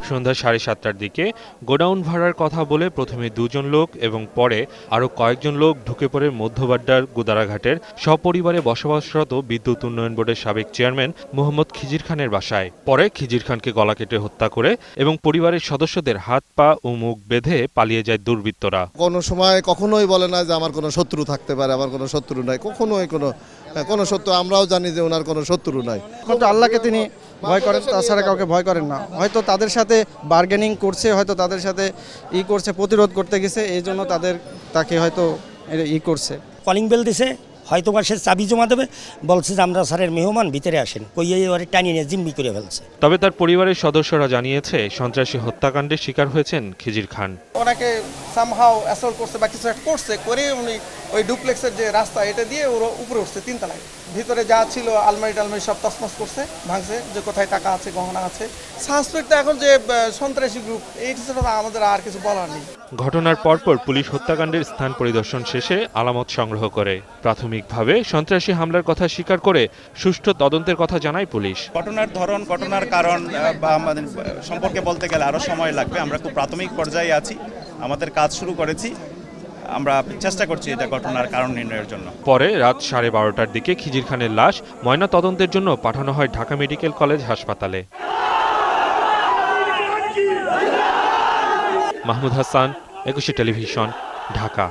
সন্ধ্যা 7:30টার দিকে গোডাউন ভাড়ার কথা বলে প্রথমে 2 জন লোক এবং পরে আরও কয়েকজন লোক ঢুকে পড়ে মধ্যবাড্ডার গোদারাঘাটের সপরিবারে বসবাসরত বিদ্যুৎ উন্নয়ন বোর্ডের সাবেক চেয়ারম্যান মোহাম্মদ খিজির খানের বাসায়। পরে খিজির খানকে গলা কেটে হত্যা করে এবং পরিবারের সদস্যদের হাত পা ও মুখ বেঁধে পালিয়ে যায় দুর্বৃত্তরা। কোনো সময় কখনোই বলে না যে আমার কোনো শত্রু থাকতে পারে, আমার কোনো শত্রু নাই, কখনোই কোনো শত্রু। আমরাও জানি যে ওনার কোনো শত্রু নাই। কিন্তু আল্লাহকে তিনি ভয় করেন, তাছাড়া কাউকে ভয় করেন না। হয়তো তাদের সাথে বার্গেনিং করছে, হয়তো তাদের সাথে করছে, প্রতিরোধ করতে গেছে, এই জন্য তাকে হয়তো করছে। কলিং বেল দিছে, হয়তো বা সে চাবি জমা দেবে, বলছে যে আমরা স্যারের মেহমান, ভিতরে আসেন, কইয়ে ওরে টানিয়ে নিয়ে জিম্মি করে ফেলছে। তবে তার পরিবারের সদস্যরা জানিয়েছে সন্ত্রাসী হত্যাকাণ্ডের শিকার হয়েছেন খিজির খান। ওনাকে সামহাও অ্যাসল্ট করছে বা কিছু একটা করছে, করে উনি ওই ডুপ্লেক্সের যে রাস্তা এটা দিয়ে ওর উপরে উঠছে 3 তলায়। ভিতরে যা ছিল আলমারি টালমারি সব তছনছ করছে, ভাঙছে, যে কোথায় টাকা আছে, গহনা আছে। সাসপেক্ট এখন যে সন্ত্রাসী গ্রুপ, এই ছাড়া আমাদের আর কিছু বলার নেই। ঘটনার পরপর পুলিশ হত্যাকাণ্ডের স্থান পরিদর্শন শেষে আলামত সংগ্রহ করে। প্রাথমিকভাবে সন্ত্রাসী হামলার কথা স্বীকার করে সুষ্ঠু তদন্তের কথা জানায় পুলিশ। ঘটনার ধরন, ঘটনার কারণ বা আমাদের সম্পর্কে বলতে গেলে আরও সময় লাগবে। আমরা খুব প্রাথমিক পর্যায়ে আছি, আমাদের কাজ শুরু করেছি, আমরা চেষ্টা করছি এটা ঘটনার কারণ নির্ণয়ের জন্য। পরে রাত 12:30টার দিকে খিজির খানের লাশ ময়না তদন্তের জন্য পাঠানো হয় ঢাকা মেডিকেল কলেজ হাসপাতালে। মাহমুদ হাসান, 21 টেলিভিশন, ঢাকা।